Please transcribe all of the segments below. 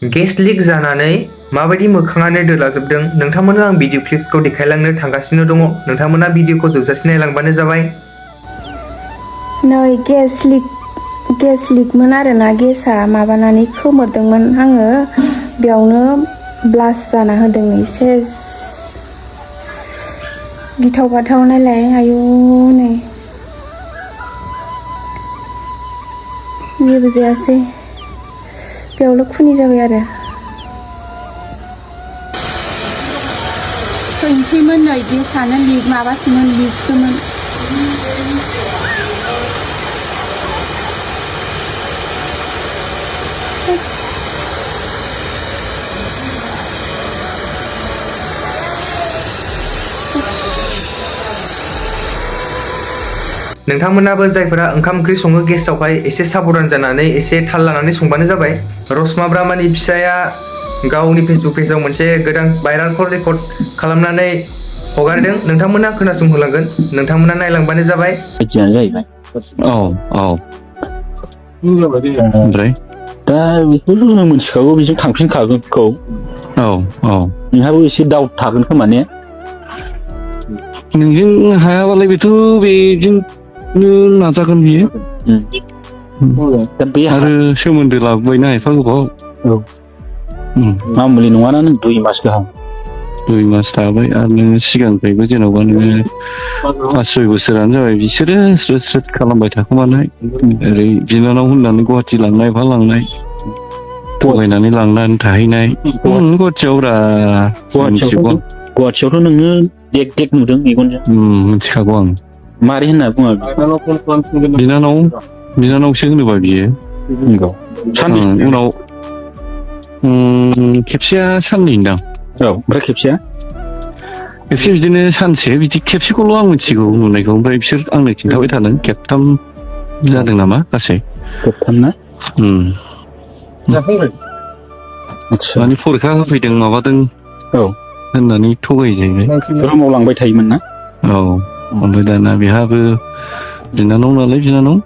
Gas लिक जानानै माबायदि मोखाङानो दोलाजोबदों नोंथांमोननो आं भिडिअ क्लिप्सखौ देखायलांनो थांगासिनो दङ। नोंथांमोना भिडिअखौ जोबजासिम नायलांबानो जाबाय। नै गेस लिकमोन आरोना, गेसा माबानानै खोमोरदोंमोन आङो, बेयावनो ब्लास्ट जाना होदों। एसे गिथाव बाथाव नायलाय, आयु नै जेबो जायासै, बेयावल' खुनि जाबाय आरो। फैनोसैमोन नै गेसानो लिक माबासोमोन, लिकसोमोन। नोंथांमोनाबो जायफोरा ओंखाम ओंख्रि सङो गेसावहाय एसे साबधान जानानै एसे थाल लानानै संबानो जाबाय। रसमा ब्रह्मानि फिसाया गावनि फेसबुक पेजाव मोनसे गोदान भाइराल कल रेकर्ड खालामनानै हगारदों। नोंथांमोना खोनासंहोलांगोन, नोंथांमोना नायलांबानो जाबाय। जाहैबाय। औ ओमफ्राय दा बेखौ जों मिथिखागौ, बेजों थांफिनखागोनखौ। नोंहाबो एसे डाउट थागोन खोमा ने? नोंजों हायाबालाय बेजोंनो नाजागोन बियो। दा बे आरो सोमोन्दो लाबोबायना एफा गोबाव। मामुलि नङाना नों 2 मास गाहाम। 2 मास थाबाय आरो नोङो सिगांनिफ्रायबो जेन'बा नोङो 5-6 बोसोरानो जाबाय बिसोरो स्रोद स्रोद खालामबाय थाखोमानाय। ओरै बिनानाव होननानै गुवाहाटि लांनाय बहा लांनाय, थगायनानै लांनानै थाहैनाय। गुवाहाटियावथ' नोङो देग देग नुदों मेगनजों। मिथिखागौ आं। मारै होनना बुङो? बिनानावसो होनोबा बियो। उनाव खेबसेया साननैदां। ओमफ्राय खेबसे बिदिनो सानसे, बिदि खेबसेखौल' आं मिथिगौ नुनायखौ। ओमफ्राय बिसोर आंनो खिन्थाबाय थादों खेबथाम जादों नामा गासै। खेबथाम ना? माने फरिखा होफैदों माबादों होननानै थगाय जाहैबाय। रुमाव लांबाय थायोमोन ना? ओमफ्राय दाना बेहाबो बिनानाव नालाय, बिनानाव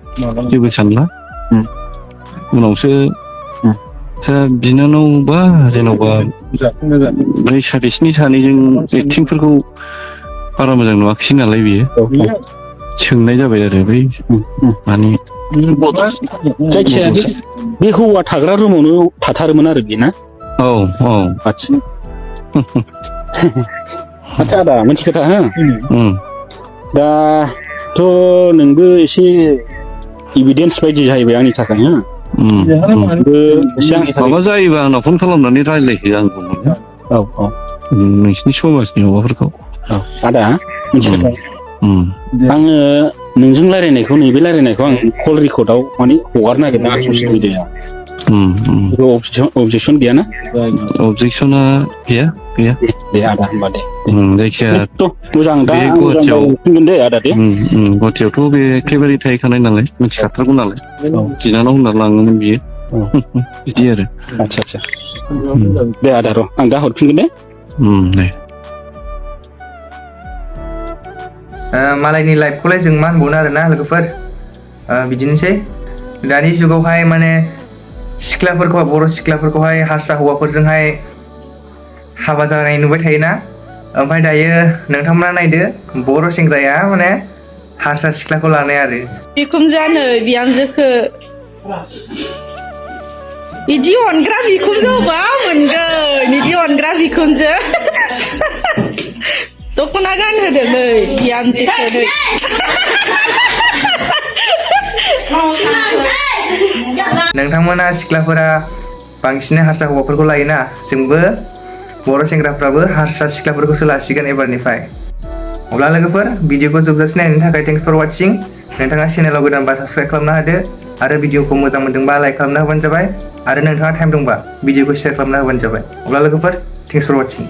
जेबो सानला। उनावसो बिनानावबा जेन'बा बिसिनि सानैजों एक्टिंफोरखौ बारा मोजां नुवाखिसै नालाय बियो। सोंनाय जाबाय आरो बै माने जायखिजाया बे हौवा थाग्रा रुमावनो थाथारोमोन आरो बे ना? आदसा आदा मोनसे खोथा हो, दाथ' नोंबो एसे इभिडेन्स बायदि जाहैबाय आंनि थाखाय। माबा जायोबा आंनाव फन खालामनानै रायज्लायखो आं नोंसिनि समाजनि माबाफोरखौ। आदा मोनसे खोथा, आङो नोंजों रायज्लायनायखौ, नैबे रायज्लायनायखौ आं कल रेकर्डआव माने हगारनो नागिरदों आरो ससियेल मिडियायाव। अबजेक्सन गैयाना? अबजेक्सना गैया। दे आदा होनबा दे। जायखिजाया मोजां, दा फैगोन दे आदा दे। गुवाहाटियावथ' बे एखेबारे थाहैखानाय नालाय, मिथिखाथारगौ नालाय। बिनानाव होनना लाङोमोन बियो। बिदि आरो। आदसा दे आदा, र' आं दा हरफिनगोन दे। दे। मालायनि लाइफखौलाय जों मा होनबावनो आरोना लोगोफोर, बिदिनोसै दानि जुगावहाय। माने सिख्लाफोरखौ, बर' सिख्लाफोरखौहाय हारसा हौवाफोरजोंहाय हाबा जानाय नुबाय थायोना। ओमफ्राय दायो नोंथांमोना नायदो, बर' सेंग्राया माने हारसा सिख्लाखौ लानाय आरो। बिखुनजोआनो बिहामजोखौ बिदि अनग्रा बिखुनजो बा मोनगोन, बिदि अनग्रा बिखुनजो। दख'ना गानहोदों नै बिहामजोखौ नै। नोंथांमोना सिख्लाफोरा बांसिनै हारसा हौवाफोरखौ लायोना, जोंबो बर' सेंग्राफ्राबो हारसा सिख्लाफोरखौसो लासिगोन एबारनिफ्राय। अब्ला लोगोफोर, भिडिअखौ जोबजासिम नायनायनि थाखाय थेंक्स फर वाचिं। नोंथाङा चेनेलाव गोदानबा साबस्क्राइब खालामना होदो, आरो भिडिअखौ मोजां मोनदोंबा लाइक खालामना होबानो जाबाय, आरो नोंथाङा टाइम दंबा भिडिअखौ शेयार खालामना होबानो जाबाय। अब्ला लोगोफोर, थेंक्स फर वाचिं।